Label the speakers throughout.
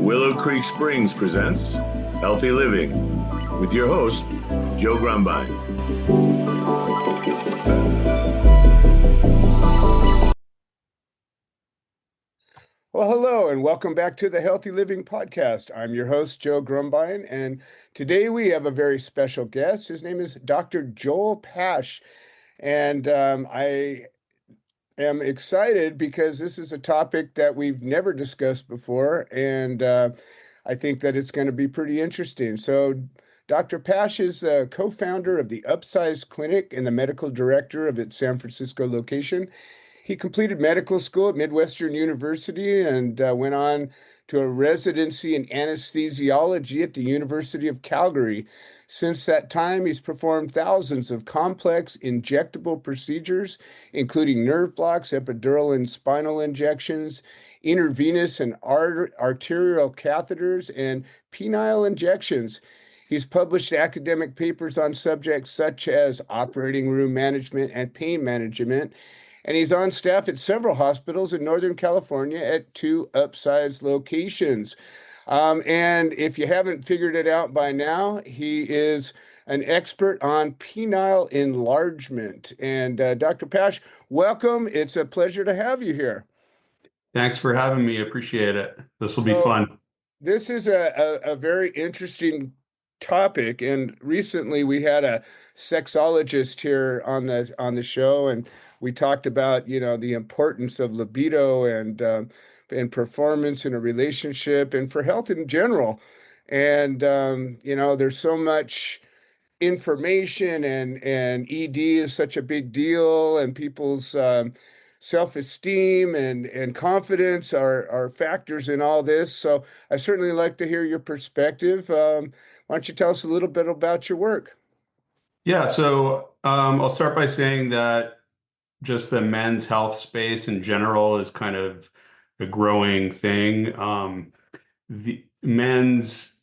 Speaker 1: Willow Creek Springs presents Healthy Living with your host, Joe Grumbine.
Speaker 2: Well, hello, and welcome back to the Healthy Living Podcast. I'm your host, Joe Grumbine, and today we have a very special guest. His name is Dr. Joel Pash, and I am excited because this is a topic that we've never discussed before, and I think that it's going to be pretty interesting. So, Dr. Pash is a co-founder of the Upsize Clinic and the medical director of its San Francisco location. He completed medical school at Midwestern University and went on to a residency in anesthesiology at the University of Calgary. Since that time, he's performed thousands of complex injectable procedures, including nerve blocks, epidural and spinal injections, intravenous and arterial catheters, and penile injections. He's published academic papers on subjects such as operating room management and pain management, and he's on staff at several hospitals in Northern California at 2 upsized locations. And if you haven't figured it out by now, he is an expert on penile enlargement. And Dr. Pash, welcome. It's a pleasure to have you here.
Speaker 3: Thanks for having me. Appreciate it. This will be
Speaker 2: So
Speaker 3: fun.
Speaker 2: this is a very interesting topic, and recently we had a sexologist here on the show, and we talked about the importance of libido and performance in a relationship and for health in general. And there's so much information, and ED is such a big deal, and people's self-esteem and confidence are factors in all this. So I certainly like to hear your perspective. Why don't you tell us a little bit about your work?
Speaker 3: Yeah, so I'll start by saying that just the men's health space in general is kind of a growing thing. The men's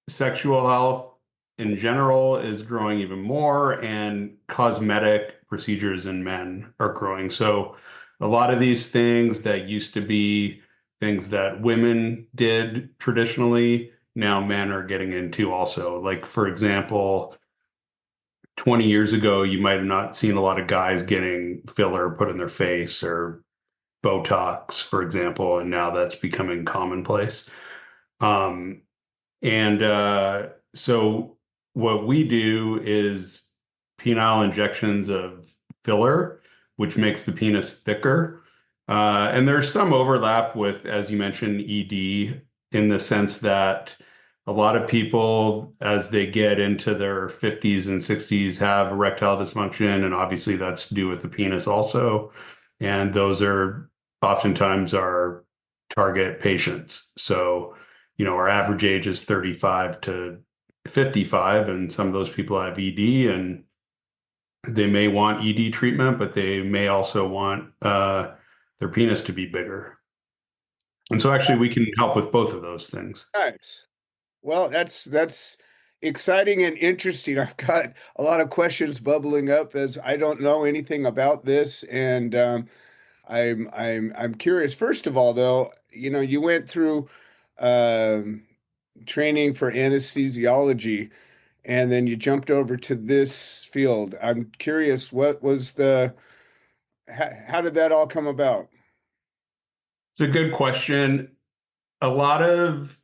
Speaker 3: sexual health in general is growing even more, and cosmetic procedures in men are growing. So a lot of these things that used to be things that women did traditionally, now men are getting into also. Like, for example, 20 years ago, you might have not seen a lot of guys getting filler put in their face or Botox, for example, and now that's becoming commonplace. Um, so what we do is penile injections of filler, which makes the penis thicker. And there's some overlap with, as you mentioned, ED, in the sense that a lot of people, as they get into their 50s and 60s, have erectile dysfunction, and obviously that's to do with the penis also. And those are oftentimes our target patients. So, our average age is 35 to 55, and some of those people have ED, and they may want ED treatment, but they may also want their penis to be bigger. And so actually we can help with both of those things.
Speaker 2: Nice. Well, that's exciting and interesting. I've got a lot of questions bubbling up as I don't know anything about this, and I'm curious. First of all, though, you went through um, training for anesthesiology, and then you jumped over to this field. I'm curious, what was how did that all come about?
Speaker 3: It's a good question. A lot of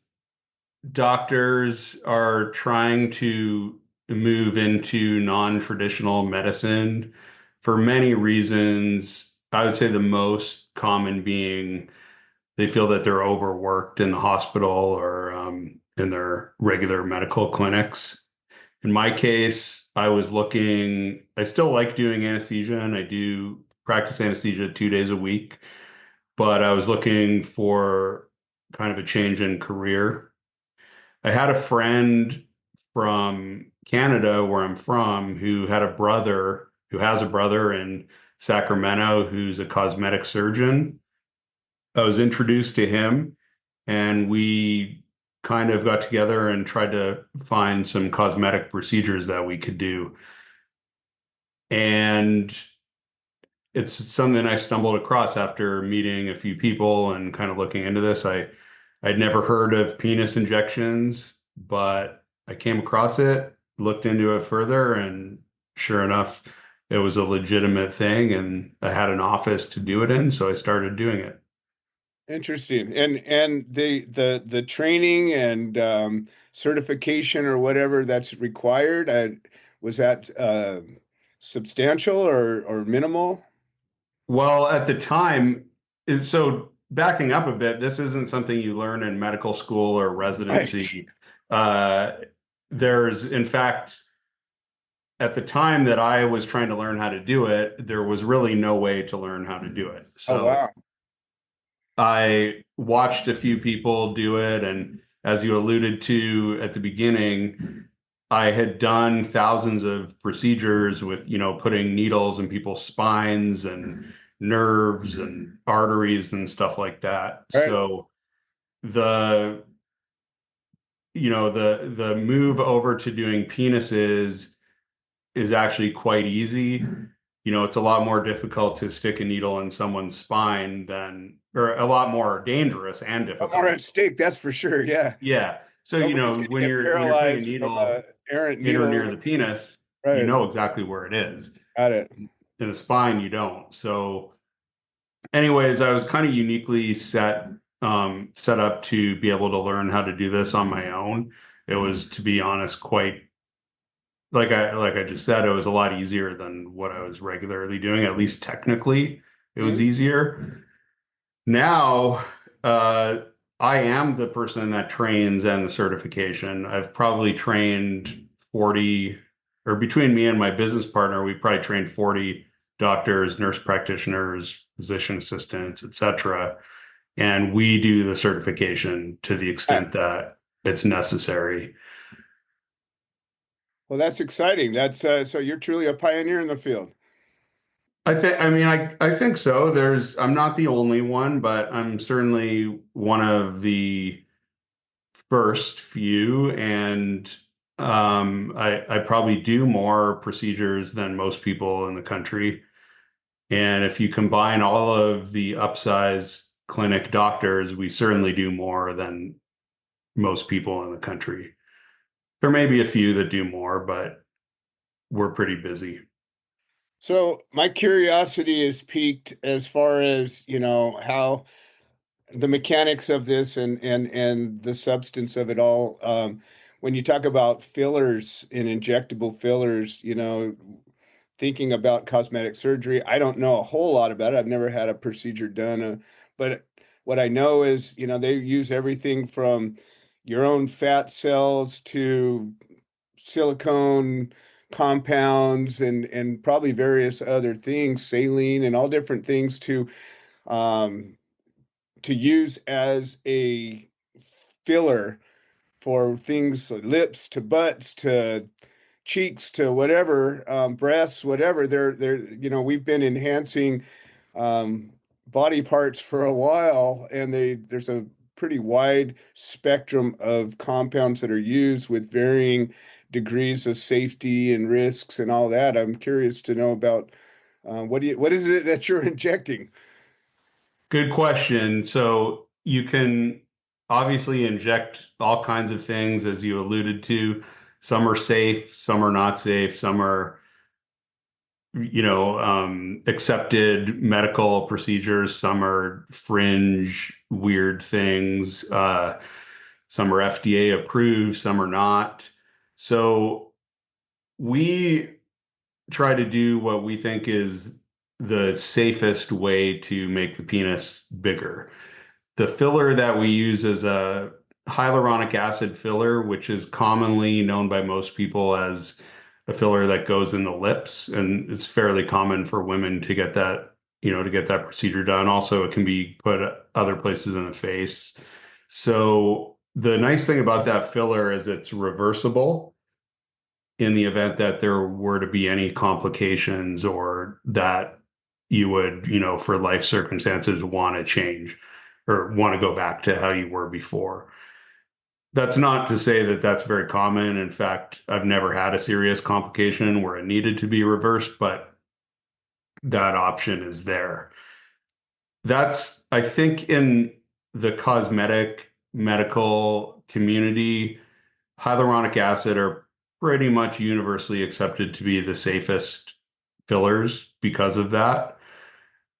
Speaker 3: doctors are trying to move into non-traditional medicine for many reasons. I would say the most common being they feel that they're overworked in the hospital or in their regular medical clinics. In my case, I still like doing anesthesia, and I do practice anesthesia 2 days a week, but I was looking for kind of a change in career. I had a friend from Canada, where I'm from, who has a brother in Sacramento who's a cosmetic surgeon. I was introduced to him, and we kind of got together and tried to find some cosmetic procedures that we could do. And it's something I stumbled across after meeting a few people and kind of looking into this. I'd never heard of penis injections, but I came across it, looked into it further, and sure enough, it was a legitimate thing, and I had an office to do it in, so I started doing it.
Speaker 2: Interesting. And the training and certification or whatever that's required, was that substantial or minimal?
Speaker 3: Well, at the time, so backing up a bit, this isn't something you learn in medical school or
Speaker 2: Right.
Speaker 3: residency. Uh, there's, in fact, at the time that I was trying to learn how to do it, there was really no way to learn how to do it.
Speaker 2: Oh,
Speaker 3: So
Speaker 2: wow.
Speaker 3: I watched a few people do it, and as you alluded to at the beginning, I had done thousands of procedures with, putting needles in people's spines and nerves and arteries and stuff like that.
Speaker 2: Right.
Speaker 3: So the, the move over to doing penises is actually quite easy. It's a lot more difficult to stick a needle in someone's spine than, or a lot more dangerous and
Speaker 2: More
Speaker 3: difficult.
Speaker 2: at stake, that's for sure. Yeah.
Speaker 3: Yeah. So,
Speaker 2: Nobody's going to
Speaker 3: when
Speaker 2: get
Speaker 3: you're putting a
Speaker 2: paralyzed from a
Speaker 3: needle
Speaker 2: errant
Speaker 3: in or
Speaker 2: needle.
Speaker 3: near the penis, you
Speaker 2: Right.
Speaker 3: know exactly where it is.
Speaker 2: Got it.
Speaker 3: In the spine, you don't. So, anyways, I was kind of uniquely set up to be able to learn how to do this on my own. It was, to be honest, quite like I just said, it was a lot easier than what I was regularly doing. At least technically, it was
Speaker 2: Mhm.
Speaker 3: easier. Now, I am the person that trains and the certification. I've probably trained 40, or between me and my business partner, we probably trained 40 doctors, nurse practitioners, physician assistants, etc. And we do the certification to the
Speaker 2: Right.
Speaker 3: extent that it's necessary.
Speaker 2: Well, that's exciting. That's so you're truly a pioneer in the field.
Speaker 3: I think so. I'm not the only one, but I'm certainly one of the first few, and I probably do more procedures than most people in the country. And if you combine all of the Upsize Clinic doctors, we certainly do more than most people in the country. There may be a few that do more, but we're pretty busy.
Speaker 2: So my curiosity is piqued as far as, how the mechanics of this and the substance of it all. When you talk about fillers and injectable fillers, thinking about cosmetic surgery, I don't know a whole lot about it. I've never had a procedure done, but what I know is, they use everything from your own fat cells to silicone compounds and probably various other things, saline and all different things um, to use as a filler for things lips to butts to cheeks to whatever, breasts, whatever. We've been enhancing um, body parts for a while, and there's a pretty wide spectrum of compounds that are used with varying degrees of safety and risks and all that. I'm curious to know about what is it that you're injecting?
Speaker 3: Good question. So you can obviously inject all kinds of things, as you alluded to. Some are safe, some are not safe, some are, accepted medical procedures, some are fringe, weird things. Some are FDA approved, some are not. So we try to do what we think is the safest way to make the penis bigger. The filler that we use is a hyaluronic acid filler, which is commonly known by most people as a filler that goes in the lips. And it's fairly common for women to get that, to get that procedure done. Also, it can be put other places in the face. So the nice thing about that filler is it's reversible in the event that there were to be any complications or that you would, for life circumstances, want to change or want to go back to how you were before. That's not to say that that's very common. In fact, I've never had a serious complication where it needed to be reversed, but that option is there. That's, I think, in the cosmetic medical community, hyaluronic acid are pretty much universally accepted to be the safest fillers because of that.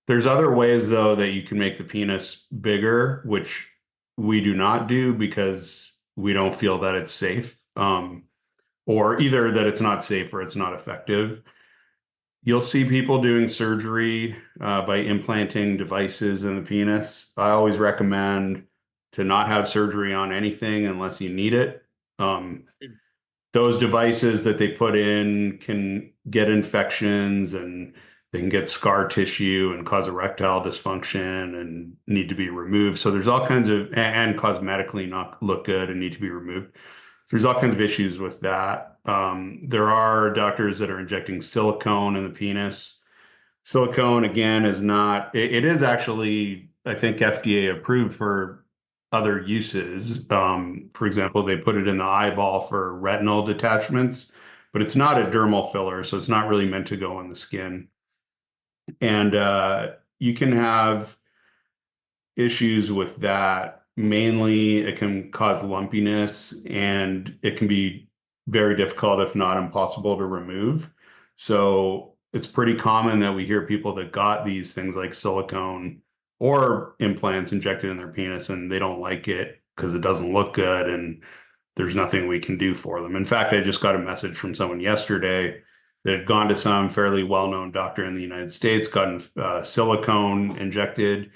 Speaker 3: There's other ways, though, that you can make the penis bigger, which we do not do because we don't feel that it's safe, or either that it's not safe or it's not effective. You'll see people doing surgery by implanting devices in the penis. I always recommend to not have surgery on anything unless you need it. Those devices that they put in can get infections and they can get scar tissue and cause erectile dysfunction and need to be removed. So there's all kinds of, and cosmetically not look good and need to be removed. So there's all kinds of issues with that. There are doctors that are injecting silicone in the penis. Silicone, again, is not, it is actually, I think, FDA approved for other uses. For example, they put it in the eyeball for retinal detachments, but it's not a dermal filler, so it's not really meant to go on the skin. And you can have issues with that. Mainly, it can cause lumpiness and it can be very difficult, if not impossible, to remove. So it's pretty common that we hear people that got these things like silicone or implants injected in their penis and they don't like it because it doesn't look good and there's nothing we can do for them. In fact, I just got a message from someone yesterday that had gone to some fairly well-known doctor in the United States, gotten silicone injected.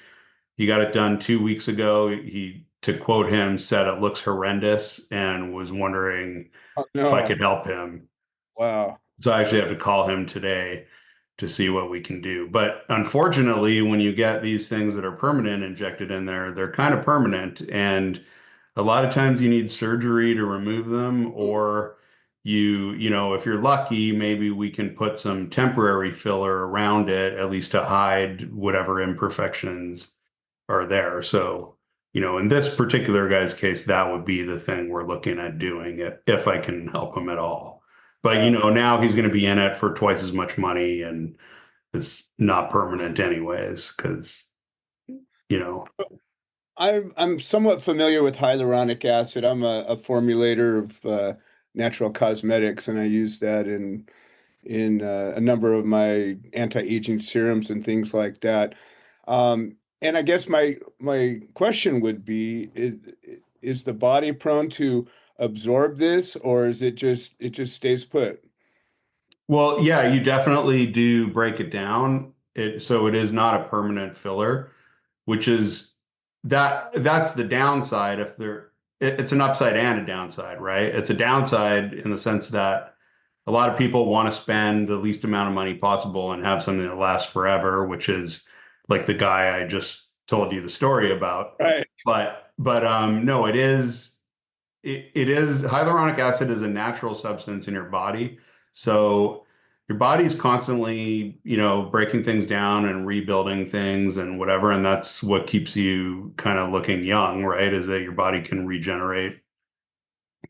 Speaker 3: He got it done 2 weeks ago. He, to quote him, said it looks horrendous and was wondering
Speaker 2: Oh,
Speaker 3: if I
Speaker 2: no.
Speaker 3: could help him.
Speaker 2: Wow.
Speaker 3: So I actually have to call him today to see what we can do. But unfortunately, when you get these things that are permanent injected in there, they're kind of permanent. And a lot of times you need surgery to remove them, or if you're lucky, maybe we can put some temporary filler around it, at least to hide whatever imperfections are there. So, in this particular guy's case, that would be the thing we're looking at doing if I can help him at all. But, now he's going to be in it for twice as much money and it's not permanent anyways, because,
Speaker 2: I'm somewhat familiar with hyaluronic acid. I'm a formulator of natural cosmetics, and I use that in a number of my anti-aging serums and things like that. And I guess my question would be, is the body prone to absorb this, or is it just stays put?
Speaker 3: well, yeah, you definitely do break it down. So it is not a permanent filler, which is that's the downside. It's an upside and a downside, right? It's a downside in the sense that a lot of people want to spend the least amount of money possible and have something that lasts forever, which is like the guy I just told you the story about.
Speaker 2: Right.
Speaker 3: But no, it is hyaluronic acid is a natural substance in your body. So your body's constantly, breaking things down and rebuilding things and whatever. And that's what keeps you kind of looking young, right? Is that your body can regenerate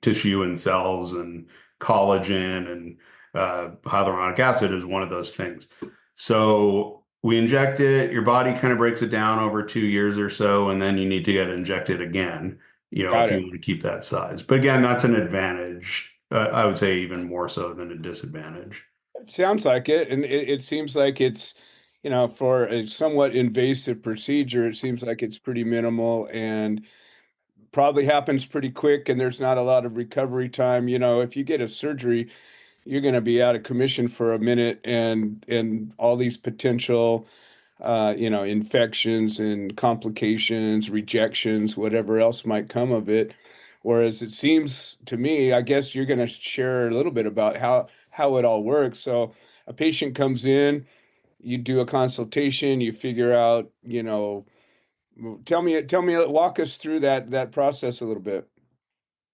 Speaker 3: tissue and cells and collagen, and hyaluronic acid is one of those things. So we inject it, your body kind of breaks it down over 2 years or so, and then you need to get injected again,
Speaker 2: Got
Speaker 3: if you
Speaker 2: it.
Speaker 3: want to keep that size. But again, that's an advantage. I would say even more so than a disadvantage.
Speaker 2: Sounds like it, and it seems like it's, for a somewhat invasive procedure, it seems like it's pretty minimal and probably happens pretty quick, and there's not a lot of recovery time. If you get a surgery, you're going to be out of commission for a minute, and all these potential, infections and complications, rejections, whatever else might come of it. Whereas it seems to me, I guess you're going to share a little bit about how it all works. So a patient comes in, you do a consultation, you figure out, walk us through that process a little bit.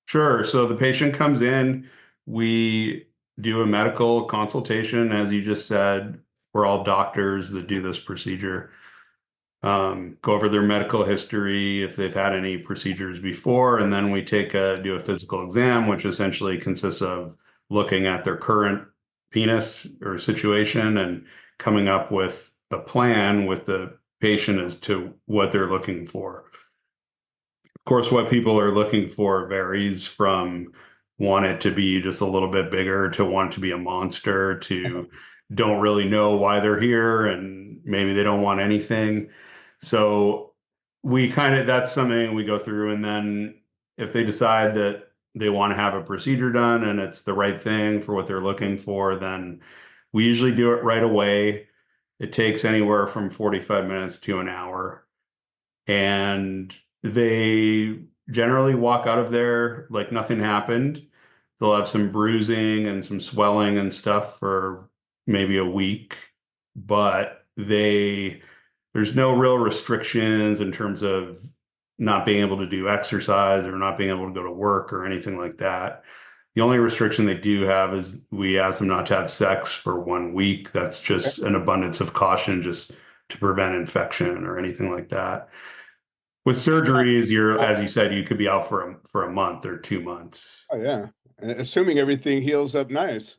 Speaker 3: Sure. So the patient comes in, we do a medical consultation, as you just said. We're all doctors that do this procedure. Go over their medical history, if they've had any procedures before, and then we do a physical exam, which essentially consists of looking at their current penis or situation and coming up with a plan with the patient as to what they're looking for. Of course, what people are looking for varies from want it to be just a little bit bigger to want it to be a monster to don't really know why they're here and maybe they don't want anything. So that's something we go through. And then if they decide that they want to have a procedure done and it's the right thing for what they're looking for, then we usually do it right away. It takes anywhere from 45 minutes to an hour. And they generally walk out of there like nothing happened. They'll have some bruising and some swelling and stuff for maybe a week, but there's no real restrictions in terms of not being able to do exercise or not being able to go to work or anything like that. The only restriction they do have is we ask them not to have sex for 1 week. That's just an abundance of caution, just to prevent infection or anything like that. With surgeries, as you said, you could be out for a month or 2 months.
Speaker 2: Oh yeah, and assuming everything heals up nice.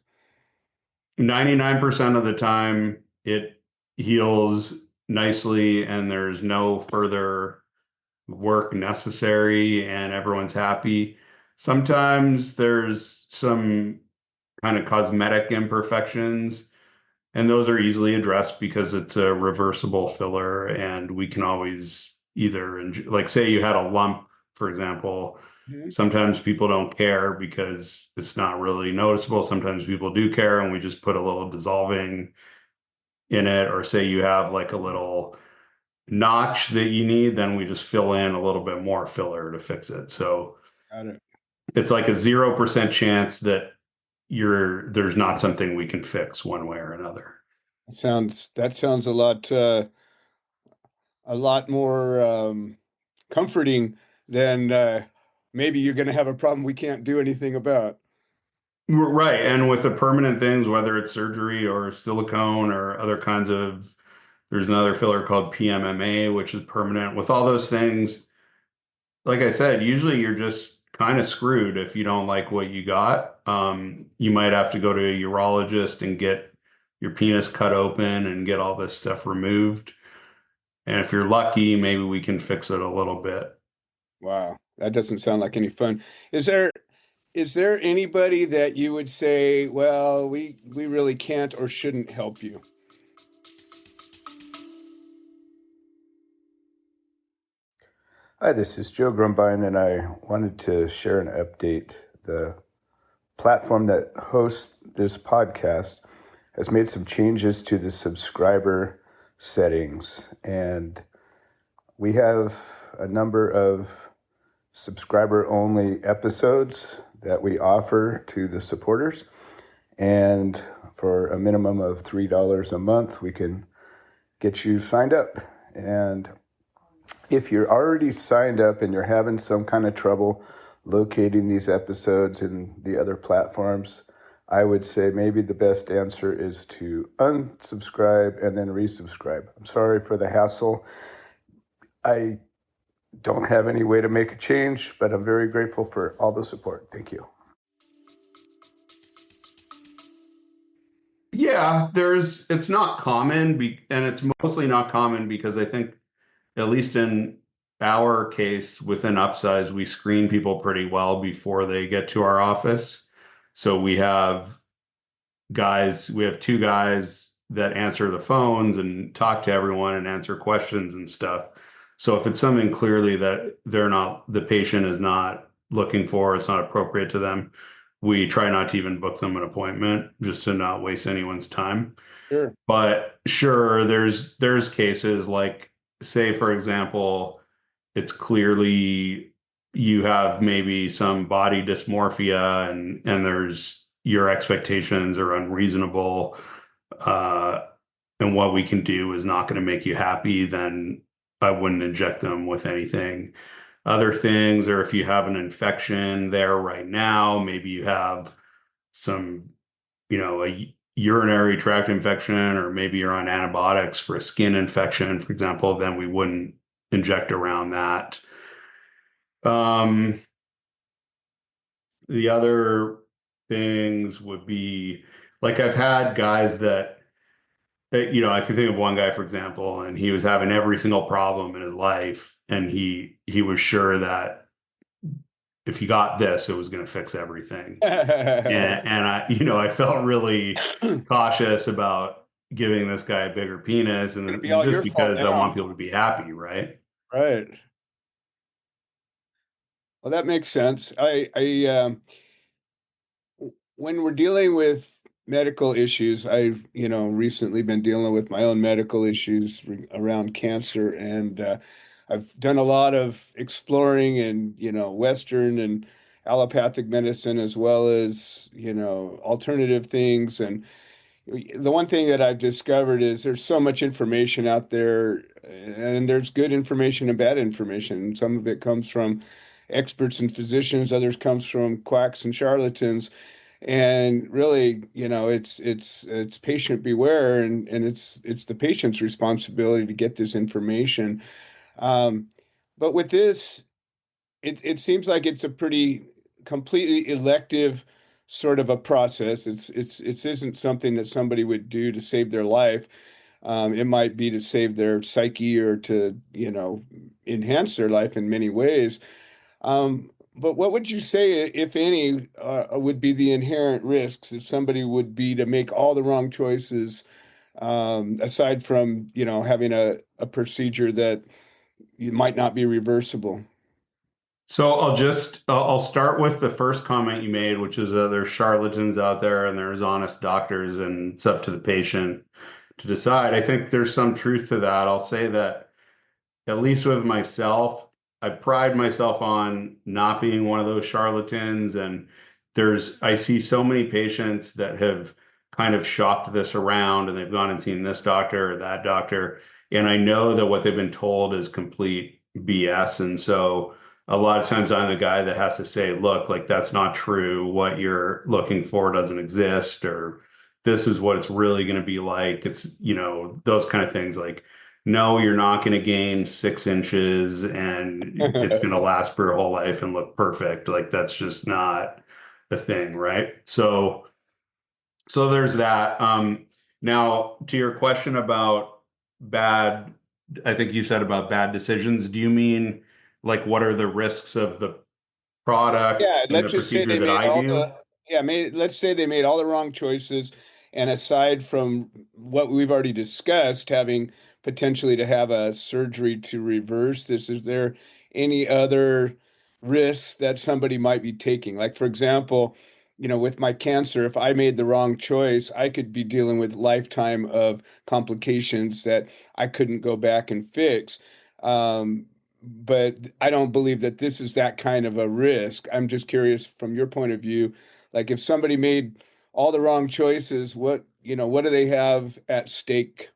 Speaker 3: 99% of the time, it heals nicely, and there's no further work necessary, and everyone's happy. Sometimes there's some kind of cosmetic imperfections, and those are easily addressed because it's a reversible filler, and we can always either, like say you had a lump, for example, sometimes people don't care because it's not really noticeable. Sometimes people do care, and we just put a little dissolving in it. Or say you have like a little notch that you need, then we just fill in a little bit more filler to fix it. So
Speaker 2: Got it.
Speaker 3: it's like a 0% chance that there's not something we can fix one way or another.
Speaker 2: That sounds a lot more comforting than maybe you're going to have a problem we can't do anything about.
Speaker 3: Right. And with the permanent things, whether it's surgery or silicone or other kinds of, there's another filler called PMMA, which is permanent. With all those things, like I said, usually you're just kind of screwed if you don't like what you got. You might have to go to a urologist and get your penis cut open and get all this stuff removed. And if you're lucky, maybe we can fix it a little bit.
Speaker 2: Wow, that doesn't sound like any fun. Is there anybody that you would say, well, we really can't or shouldn't help you?
Speaker 4: Hi, this is Joe Grumbine, and I wanted to share an update. The platform that hosts this podcast has made some changes to the subscriber settings, and we have a number of subscriber-only episodes that we offer to the supporters, and for a minimum of $3 a month, we can get you signed up. And if you're already signed up and you're having some kind of trouble locating these episodes in the other platforms, I would say maybe the best answer is to unsubscribe and then resubscribe. I'm sorry for the hassle. I don't have any way to make a change, but I'm very grateful for all the support. Thank you.
Speaker 3: Yeah, it's not common, and it's mostly not common because I think, at least in our case within Upsize, we screen people pretty well before they get to our office. So we have two guys that answer the phones and talk to everyone and answer questions and stuff. So if it's something clearly that the patient is not looking for, it's not appropriate to them, we try not to even book them an appointment just to not waste anyone's time.
Speaker 2: Sure.
Speaker 3: But sure, there's cases like, say, for example, it's clearly you have maybe some body dysmorphia and your expectations are unreasonable, and what we can do is not going to make you happy, then I wouldn't inject them with anything. Other things, or if you have an infection there right now, maybe you have some, a urinary tract infection, or maybe you're on antibiotics for a skin infection, for example, then we wouldn't inject around that. The other things would be, like, I've had guys that, I can think of one guy, for example, and he was having every single problem in his life. and he was sure that if he got this, it was going to fix everything. And I, I felt really cautious about giving this guy a bigger penis,
Speaker 2: It'd be
Speaker 3: and
Speaker 2: all
Speaker 3: just
Speaker 2: your fault
Speaker 3: because I want
Speaker 2: now.
Speaker 3: people to be happy, right?
Speaker 2: Right. Well, that makes sense. When we're dealing with medical issues, I've, recently been dealing with my own medical issues around cancer, and I've done a lot of exploring in, Western and allopathic medicine as well as, alternative things. And the one thing that I've discovered is there's so much information out there, and there's good information and bad information. Some of it comes from experts and physicians, others comes from quacks and charlatans. And really, it's patient beware, and it's the patient's responsibility to get this information. Um, but with this, it seems like it's a pretty completely elective sort of a process. It isn't something that somebody would do to save their life. It might be to save their psyche or to, enhance their life in many ways. But what would you say, if any, would be the inherent risks if somebody would be to make all the wrong choices, aside from, having a procedure that you might not be reversible?
Speaker 3: So I'll start with the first comment you made, which is that there's charlatans out there and there's honest doctors, and it's up to the patient to decide. I think there's some truth to that. I'll say that at least with myself, I pride myself on not being one of those charlatans. And I see so many patients that have kind of shopped this around, and they've gone and seen this doctor or that doctor. And I know that what they've been told is complete BS. And so a lot of times I'm the guy that has to say, look, like that's not true. What you're looking for doesn't exist, or this is what it's really going to be like. It's, those kind of things like, no, you're not going to gain 6 inches and it's going to last for your whole life and look perfect. Like that's just not a thing, right? So there's that. Now to your question about bad, I think you said about bad decisions. Do you mean like what are the risks of the product
Speaker 2: Yeah,
Speaker 3: and the
Speaker 2: let's just say
Speaker 3: procedure
Speaker 2: they
Speaker 3: that
Speaker 2: made
Speaker 3: I
Speaker 2: all
Speaker 3: do?
Speaker 2: the yeah, let's say they made all the wrong choices, and aside from what we've already discussed, having potentially to have a surgery to reverse this, is there any other risks that somebody might be taking? Like, for example, with my cancer, if I made the wrong choice, I could be dealing with lifetime of complications that I couldn't go back and fix. But I don't believe that this is that kind of a risk. I'm just curious from your point of view, like if somebody made all the wrong choices, what do they have at stake?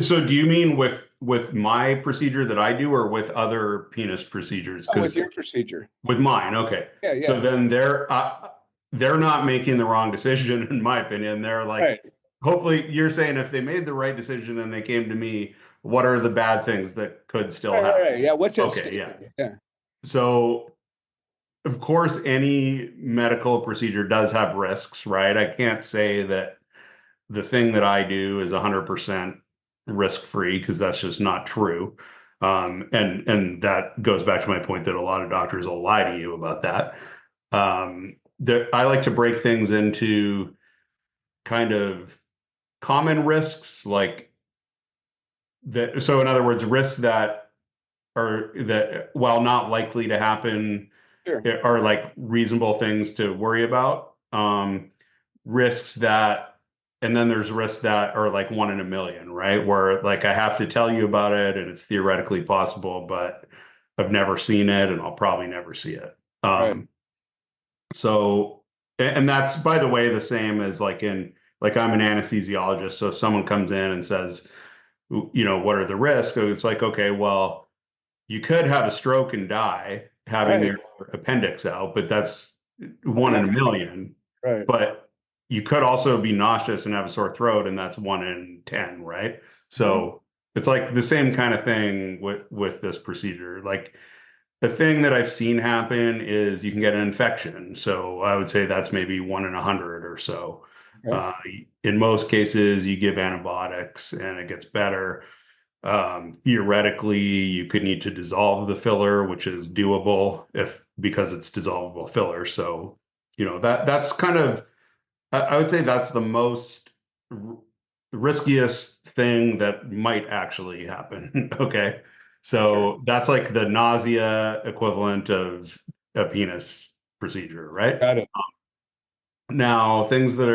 Speaker 3: So do you mean with my procedure that I do or with other penis procedures?
Speaker 2: Oh, with
Speaker 3: Because
Speaker 2: your procedure.
Speaker 3: with mine, okay.
Speaker 2: Yeah,
Speaker 3: So
Speaker 2: yeah.
Speaker 3: then they're not making the wrong decision, in my opinion. They're like,
Speaker 2: Right.
Speaker 3: hopefully, you're saying if they made the right decision and they came to me, what are the bad things that could still
Speaker 2: Right.
Speaker 3: happen?
Speaker 2: Yeah. What's at
Speaker 3: Okay,
Speaker 2: stake?
Speaker 3: yeah.
Speaker 2: Yeah.
Speaker 3: So of course, any medical procedure does have risks, right? I can't say that the thing that I do is 100% risk free because that's just not true. And that goes back to my point that a lot of doctors will lie to you about that. I like to break things into kind of common risks, like that. So, in other words, risks that, while not likely to happen,
Speaker 2: Sure.
Speaker 3: are like reasonable things to worry about. Risks that, and then there's risks that are like 1 in a million, right? Where like I have to tell you about it and it's theoretically possible, but I've never seen it and I'll probably never see it.
Speaker 2: Right.
Speaker 3: So, and that's, by the way, the same as like I'm an anesthesiologist. So if someone comes in and says, what are the risks? So it's like, okay, well, you could have a stroke and die having
Speaker 2: Right.
Speaker 3: your appendix out, but that's 1 in a million.
Speaker 2: Right.
Speaker 3: But you could also be nauseous and have a sore throat, and that's 1 in 10, right?
Speaker 2: Mhm.
Speaker 3: So it's like the same kind of thing with this procedure. Like the thing that I've seen happen is you can get an infection. So I would say that's maybe 1 in 100 or so.
Speaker 2: Okay.
Speaker 3: In most cases, you give antibiotics and it gets better. Theoretically, you could need to dissolve the filler, which is doable because it's dissolvable filler. So, that's kind of, I would say that's the most riskiest thing that might actually happen. Okay.
Speaker 2: Sure.
Speaker 3: So that's like the nausea equivalent of a penis procedure, right?
Speaker 2: Got it.
Speaker 3: Now, things that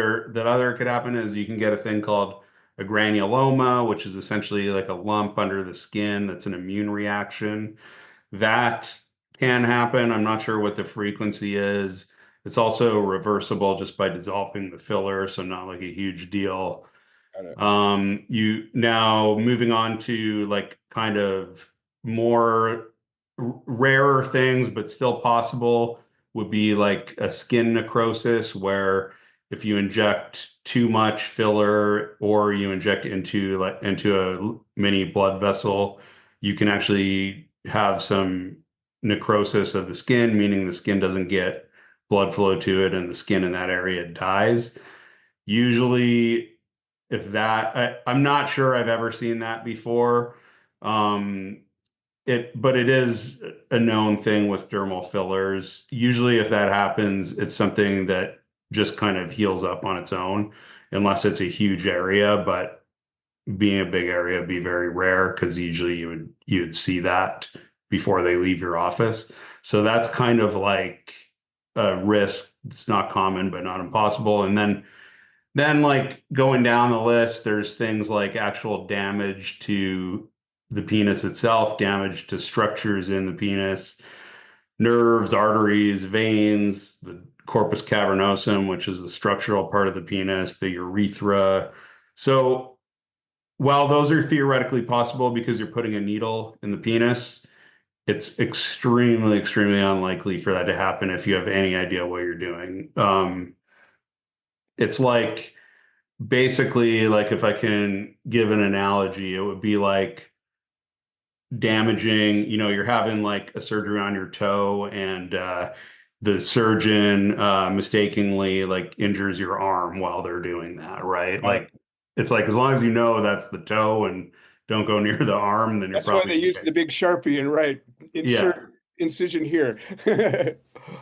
Speaker 3: other could happen is you can get a thing called a granuloma, which is essentially like a lump under the skin that's an immune reaction. That can happen. I'm not sure what the frequency is. It's also reversible just by dissolving the filler, so not like a huge deal.
Speaker 2: Got it.
Speaker 3: You now moving on to like kind of more rarer things, but still possible would be like a skin necrosis, where if you inject too much filler or you inject into a mini blood vessel, you can actually have some necrosis of the skin, meaning the skin doesn't get blood flow to it and the skin in that area dies. Usually, if that, I'm not sure I've ever seen that before. Um, but it is a known thing with dermal fillers. Usually, if that happens, it's something that just kind of heals up on its own, unless it's a huge area. But being a big area would be very rare because usually you'd see that before they leave your office. So that's kind of like a risk. It's not common, but not impossible. And then like going down the list, there's things like actual damage to the penis itself, damage to structures in the penis, nerves, arteries, veins, the corpus cavernosum, which is the structural part of the penis, the urethra. So while those are theoretically possible because you're putting a needle in the penis, it's extremely, extremely unlikely for that to happen if you have any idea what you're doing. It's like basically, like if I can give an analogy, it would be like damaging, you're having like a surgery on your toe and the surgeon mistakenly like injures your arm while they're doing that, right?
Speaker 2: Got it.
Speaker 3: Like it's like as long as you know that's the toe and don't go near the arm, then you're
Speaker 2: That's why
Speaker 3: probably
Speaker 2: they use
Speaker 3: okay.
Speaker 2: the big Sharpie and write
Speaker 3: Yeah.
Speaker 2: insert incision here.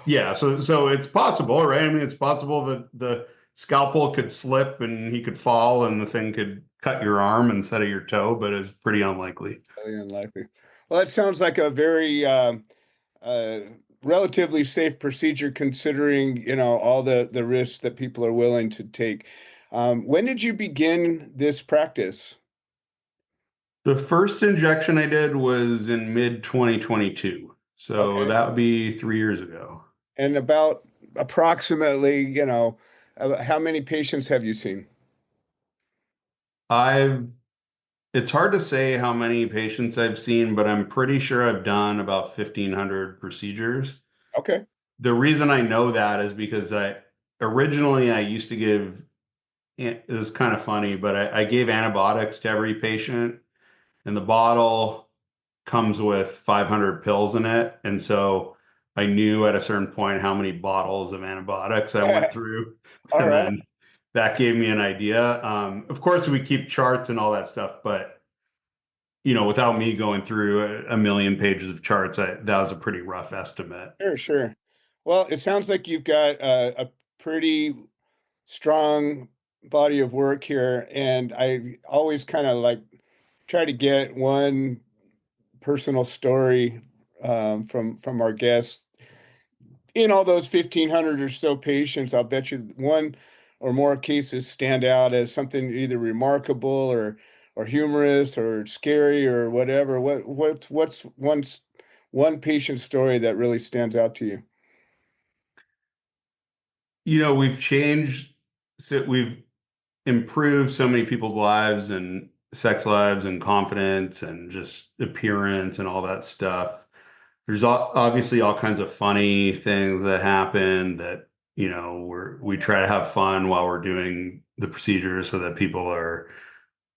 Speaker 3: Yeah, so it's possible, right? I mean, it's possible that the scalpel could slip and he could fall and the thing could cut your arm instead of your toe, but it's pretty unlikely.
Speaker 2: Highly unlikely. Well, that sounds like a very uh, relatively safe procedure considering, all the risks that people are willing to take. When did you begin this practice?
Speaker 3: The first injection I did was in mid 2022. So
Speaker 2: Okay.
Speaker 3: that would be 3 years ago.
Speaker 2: And about approximately, how many patients have you seen?
Speaker 3: I've It's hard to say how many patients I've seen, but I'm pretty sure I've done about 1,500 procedures.
Speaker 2: Okay.
Speaker 3: The reason I know that is because I used to give, it was kind of funny, but I gave antibiotics to every patient, and the bottle comes with 500 pills in it. And so I knew at a certain point how many bottles of antibiotics I went through.
Speaker 2: All
Speaker 3: And
Speaker 2: right.
Speaker 3: then that gave me an idea. Of course, we keep charts and all that stuff, but without me going through a million pages of charts, that was a pretty rough estimate.
Speaker 2: Sure, sure. Well, it sounds like you've got a pretty strong body of work here, and I always kind of like try to get one personal story from our guests. In all those 1,500 or so patients, I'll bet you one or more cases stand out as something either remarkable or humorous or scary or whatever. What's one patient story that really stands out to you?
Speaker 3: We've changed, so we've improved so many people's lives and sex lives and confidence and just appearance and all that stuff. There's obviously all kinds of funny things that happen that, we try to have fun while we're doing the procedure so that people are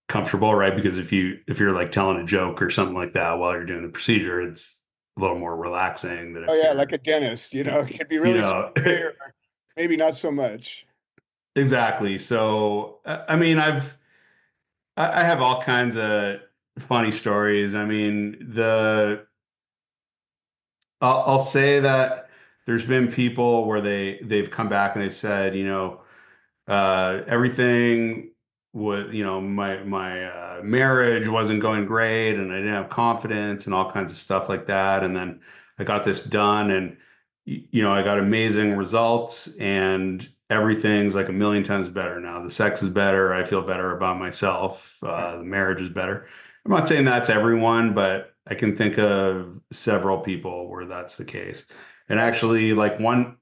Speaker 3: comfortable, right? Because if you're like telling a joke or something like that while you're doing the procedure, it's a little more relaxing than
Speaker 2: Oh
Speaker 3: if
Speaker 2: yeah,
Speaker 3: you're,
Speaker 2: like a dentist, it could be
Speaker 3: you
Speaker 2: really
Speaker 3: know,
Speaker 2: scary or maybe not so much.
Speaker 3: exactly. So, I mean, I have all kinds of funny stories. I mean, I'll say that there's been people where they've come back and they've said, everything was, my marriage wasn't going great, and I didn't have confidence and all kinds of stuff like that. And then I got this done, and I got amazing results, and everything's like a million times better now. The sex is better. I feel better about myself. The marriage is better. I'm not saying that's everyone, but I can think of several people where that's the case. And actually, like one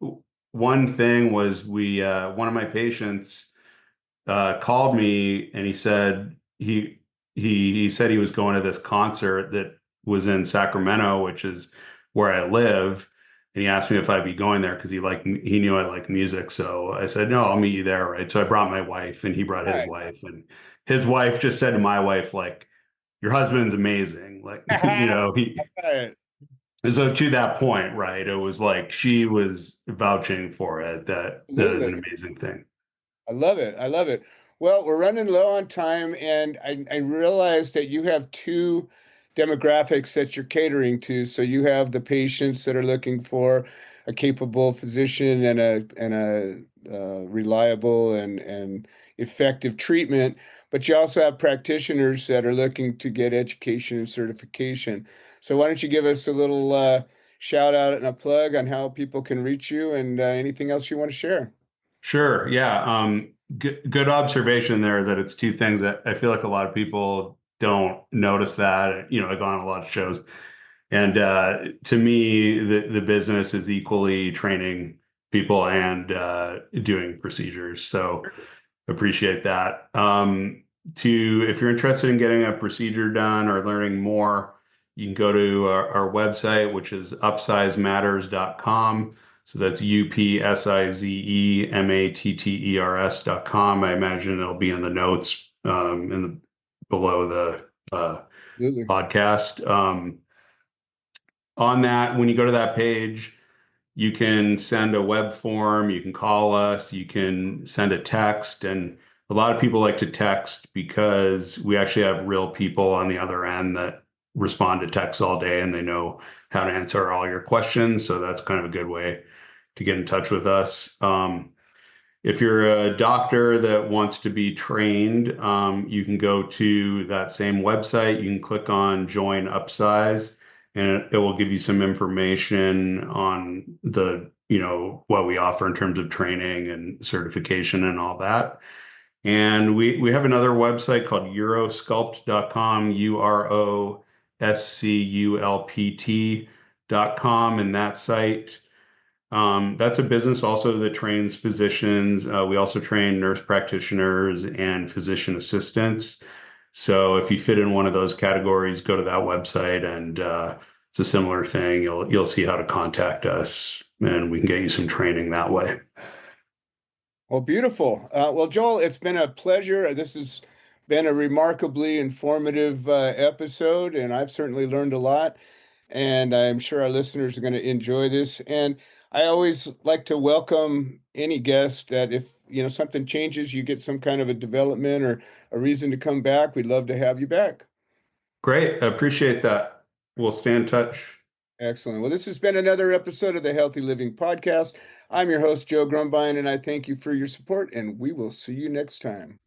Speaker 3: thing was one of my patients called me, and he said he said he was going to this concert that was in Sacramento, which is where I live. And he asked me if I'd be going there because he knew I like music. So I said, no, I'll meet you there. Right. So I brought my wife, and he brought his
Speaker 2: Right.
Speaker 3: wife, and his wife just said to my wife, like, your husband's amazing. Like,
Speaker 2: Right.
Speaker 3: so to that point, right, it was like she was vouching for it, that is an
Speaker 2: Absolutely.
Speaker 3: amazing thing.
Speaker 2: I love it. I love it. Well, we're running low on time, and I realized that you have two demographics that you're catering to. So you have the patients that are looking for a capable physician and a reliable and effective treatment, but you also have practitioners that are looking to get education and certification. So why don't you give us a little shout out and a plug on how people can reach you and anything else you want to share?
Speaker 3: Sure. Yeah. Good observation there that it's two things that I feel like a lot of people don't notice that. I go on a lot of shows, and to me, the business is equally training people and doing procedures. So appreciate that. If you're interested in getting a procedure done or learning more, you can go to our website, which is upsizematters.com. So that's upsizematters.com. I imagine it'll be in the notes below the
Speaker 2: Absolutely.
Speaker 3: podcast. On that, when you go to that page, you can send a web form, you can call us, you can send a text. And a lot of people like to text because we actually have real people on the other end that respond to texts all day, and they know how to answer all your questions. So that's kind of a good way to get in touch with us. If you're a doctor that wants to be trained, you can go to that same website. You can click on Join Upsize, and it will give you some information on what we offer in terms of training and certification and all that. And we have another website called urosculpt.com, urosculpt.com, and that site. That's a business also that trains physicians. We also train nurse practitioners and physician assistants. So if you fit in one of those categories, go to that website, and it's a similar thing. You'll see how to contact us, and we can get you some training that way.
Speaker 2: Well, beautiful. Well, Joel, it's been a pleasure. This has been a remarkably informative episode, and I've certainly learned a lot. And I'm sure our listeners are going to enjoy this. And I always like to welcome any guest that if something changes, you get some kind of a development or a reason to come back. We'd love to have you back.
Speaker 3: Great. I appreciate that. We'll stay in touch.
Speaker 2: Excellent. Well, this has been another episode of the Healthy Living Podcast. I'm your host, Joe Grumbine, and I thank you for your support, and we will see you next time.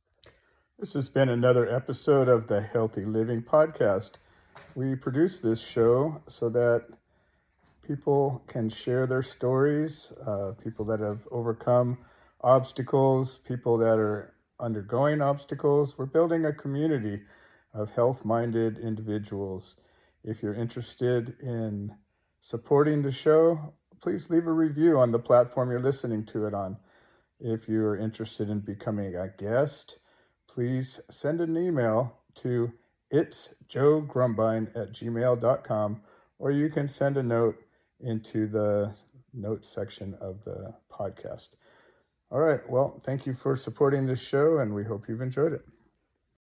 Speaker 4: This has been another episode of the Healthy Living Podcast. We produce this show so that people can share their stories, people that have overcome obstacles, people that are undergoing obstacles. We're building a community of health-minded individuals. If you're interested in supporting the show, please leave a review on the platform you're listening to it on. If you're interested in becoming a guest, please send an email to itsjoegrumbine@gmail.com, or you can send a note into the notes section of the podcast. All right. Well, thank you for supporting this show, and we hope you've enjoyed it.